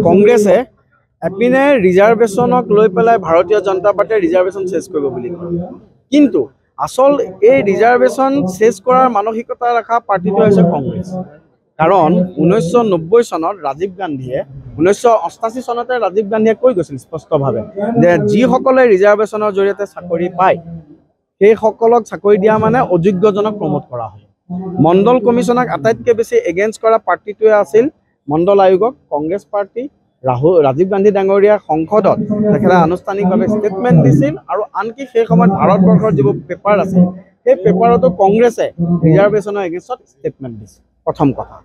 কংগ্ৰেছে এপিনে ৰিজাৰ্ভেশ্যনক লৈ পেলাই ভাৰতীয় জনতা পাৰ্টিয়ে ৰিজাৰ্ভেশ্যন চেজ কৰিব বুলি কয়, কিন্তু আসল এই ৰিজাৰ্ভেশ্যন চেজ কৰাৰ মানসিকতা ৰখা পাৰ্টিটো হৈছে কংগ্ৰেছ। কাৰণ 1990 চনত ৰাজীৱ গান্ধীয়ে 1988 চনতে ৰাজীৱ গান্ধীয়ে কৈ গৈছিল স্পষ্টভাৱে যে যিসকলে ৰিজাৰ্ভেশ্যনৰ জৰিয়তে চাকৰি পায় সেইসকলক চাকৰি দিয়া মানে অযোগ্যজনক প্ৰমোট কৰা হয়। মণ্ডল কমিশ্যনক আটাইতকৈ বেছি এগেইনষ্ট কৰা পাৰ্টিটোৱে আছিল মণ্ডল আয়োগক কংগ্ৰেছ পাৰ্টি। ৰাজীৱ গান্ধী ডাঙৰীয়া সংসদত তেখেতে আনুষ্ঠানিকভাৱে ষ্টেটমেণ্ট দিছিল আৰু আনকি সেই সময়ত ভাৰতবৰ্ষৰ যিবোৰ পেপাৰ আছে সেই পেপাৰতো কংগ্ৰেছে ৰিজাৰ্ভেশ্যনৰ এগেইনষ্টত ষ্টেটমেণ্ট দিছিল। প্ৰথম কথা,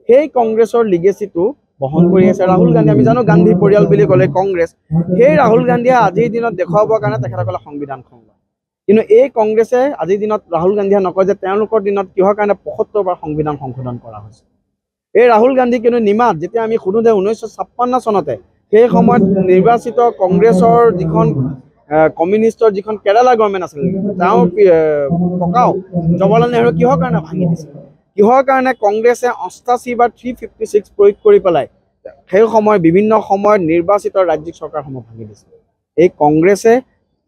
সেই কংগ্ৰেছৰ লিগেচিটো বহন কৰি আছে ৰাহুল গান্ধী। আমি জানো গান্ধী পৰিয়াল বুলি ক'লে কংগ্ৰেছ, সেই ৰাহুল গান্ধীয়ে আজিৰ দিনত দেখুৱাবৰ কাৰণে তেখেতসকলে সংবিধানখন লয়। কিন্তু এই কংগ্ৰেছে আজিৰ দিনত ৰাহুল গান্ধীয়ে নকয় যে তেওঁলোকৰ দিনত কিহৰ কাৰণে ৭৫ বাৰ সংবিধান সংশোধন কৰা হৈছে। এই ৰাহুল গান্ধী কিন্তু নিমাত যেতিয়া আমি সোধোঁ যে 1956 চনতে সেই সময়ত নিৰ্বাচিত কংগ্ৰেছৰ যিখন কমিউনিষ্টৰ যিখন কেৰালা গভৰ্ণমেণ্ট আছিল, তেওঁৰ ককাও জৱাহৰলাল নেহৰু কিহৰ কাৰণে ভাঙি দিছিল, কিহৰ কাৰণে কংগ্ৰেছে 88 বা 356 প্ৰয়োগ কৰি পেলাই সেই সময় বিভিন্ন সময়ত নিৰ্বাচিত ৰাজ্যিক চৰকাৰসমূহ ভাঙি দিছিল। এই কংগ্ৰেছে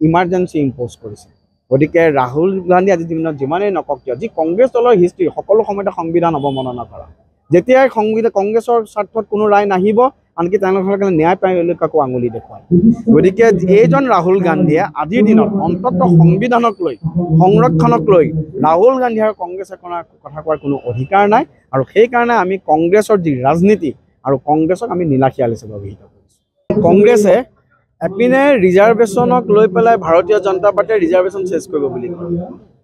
ইমাৰ্জেঞ্চি ইম্প'জ কৰিছে। গতিকে ৰাহুল গান্ধী আজিৰ দিনত যিমানেই নকওক কিয়, যি কংগ্ৰেছ দলৰ হিষ্ট্ৰী সকলো সময়তে সংবিধান অৱমাননা কৰা, যেতিয়াই কংগ্ৰেছৰ স্বাৰ্থত কোনো ৰায় নাহিব আনকি তেওঁলোকে ন্যায় পালিকাকো আঙুলি দেখুৱায়। গতিকে এইজন ৰাহুল গান্ধীয়ে আজিৰ দিনত অন্ততঃ সংবিধানক লৈ সংৰক্ষণক লৈ ৰাহুল গান্ধী আৰু কংগ্ৰেছে কথা কোৱাৰ কোনো অধিকাৰ নাই। আৰু সেইকাৰণে আমি কংগ্ৰেছৰ যি ৰাজনীতি আৰু কংগ্ৰেছক আমি নীলাশিয়াল হিচাপে অভিহিত কৰিছোঁ। কংগ্ৰেছে এপিনে ৰিজাৰ্ভেশ্যনক লৈ পেলাই ভাৰতীয় জনতা পাৰ্টিয়ে ৰিজাৰ্ভেশ্যন চেজ কৰিব বুলি কয়,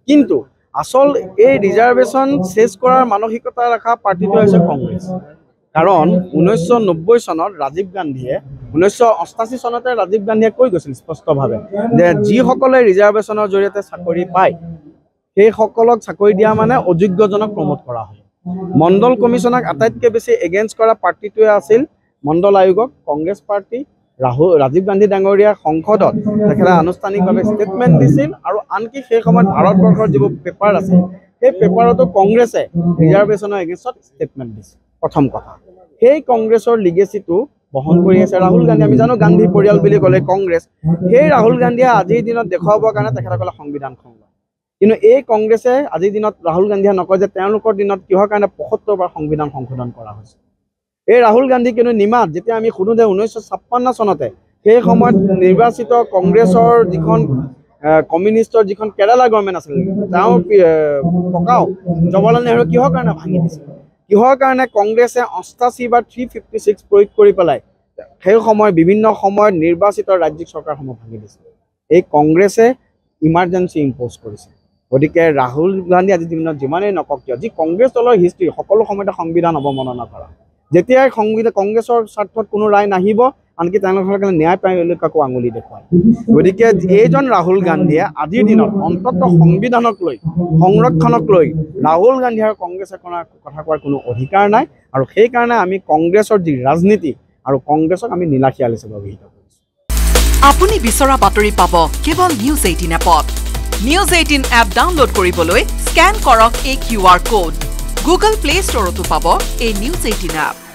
কিন্তু আসল এই ৰিজাৰ্ভেশ্যন চেজ কৰাৰ মানসিকতা ৰখা পাৰ্টিটো হৈছে কংগ্ৰেছ। কাৰণ 1990 চনত ৰাজীৱ গান্ধীয়ে 1988 চনতে ৰাজীৱ গান্ধীয়ে কৈ গৈছিল স্পষ্টভাৱে যে যিসকলে ৰিজাৰ্ভেশ্যনৰ জৰিয়তে চাকৰি পায় সেইসকলক চাকৰি দিয়া মানে অযোগ্যজনক প্ৰমোট কৰা হয়। মণ্ডল কমিশ্যনক আটাইতকৈ বেছি এগেইনষ্ট কৰা পাৰ্টিটোৱে আছিল মণ্ডল আয়োগক কংগ্ৰেছ পাৰ্টি। ৰাজীৱ গান্ধী ডাঙৰীয়া সংসদত তেখেতে আনুষ্ঠানিকভাৱে ষ্টেটমেণ্ট দিছিল আৰু আনকি সেই সময়ত ভাৰতবৰ্ষৰ যিবোৰ পেপাৰ আছে সেই পেপাৰতো কংগ্ৰেছে ৰিজাৰ্ভেশ্যনৰ এগেইনষ্টত ষ্টেটমেণ্ট দিছিল। প্ৰথম কথা, সেই কংগ্ৰেছৰ লিগেচিটো বহন কৰি আছে ৰাহুল গান্ধী। আমি জানো গান্ধী পৰিয়াল বুলি ক'লে কংগ্ৰেছ, সেই ৰাহুল গান্ধীয়ে আজিৰ দিনত দেখুৱাবৰ কাৰণে তেখেতসকলে সংবিধানখন লয়। কিন্তু এই কংগ্ৰেছে আজিৰ দিনত ৰাহুল গান্ধীয়ে নকয় যে তেওঁলোকৰ দিনত কিহৰ কাৰণে ৭৫ বাৰ সংবিধান সংশোধন কৰা হৈছে। এই ৰাহুল গান্ধী কিন্তু নিমাত যেতিয়া আমি সোধোঁ যে 1956 চনতে সেই সময়ত নিৰ্বাচিত কংগ্ৰেছৰ যিখন কমিউনিষ্টৰ যিখন কেৰালা গভৰ্ণমেণ্ট আছিল, তেওঁৰ ককাও জৱাহৰলাল নেহৰু কিহৰ কাৰণে ভাঙি দিছিল, কিহৰ কাৰণে কংগ্ৰেছে 88 বা 356 প্ৰয়োগ কৰি পেলাই সেই সময় বিভিন্ন সময়ত নিৰ্বাচিত ৰাজ্যিক চৰকাৰসমূহ ভাঙি দিছিল। এই কংগ্ৰেছে ইমাৰ্জেঞ্চি ইম্প'জ কৰিছে। গতিকে ৰাহুল গান্ধী আজিৰ দিনত যিমানেই নকওক কিয়, যি কংগ্ৰেছ দলৰ হিষ্ট্ৰী সকলো সময়তে সংবিধান অৱমাননা কৰা, যেতিয়াই কংগ্ৰেছৰ স্বাৰ্থত কোনো ৰায় নাহিব আনকি তেওঁলোকে ন্যায় পালিকাকো আঙুলি দেখুৱায়। গতিকে এইজন ৰাহুল গান্ধীয়ে আজিৰ দিনত অন্ততঃ সংবিধানক লৈ সংৰক্ষণক লৈ ৰাহুল গান্ধী আৰু কংগ্ৰেছে কথা কোৱাৰ কোনো অধিকাৰ নাই। আৰু সেইকাৰণে আমি কংগ্ৰেছৰ যি ৰাজনীতি আৰু কংগ্ৰেছক আমি নীলাশিয়াল হিচাপে অভিহিত কৰিছোঁ। আপুনি বিচৰা বাতৰি পাব কেৱল নিউজ 18 এপত। নিউজ 18 এপ ডাউনলোড কৰিবলৈ স্কেন কৰক এই QR কোড। গুগল প্লে ষ্টৰতো পাব এই নিউজ 18 এপ।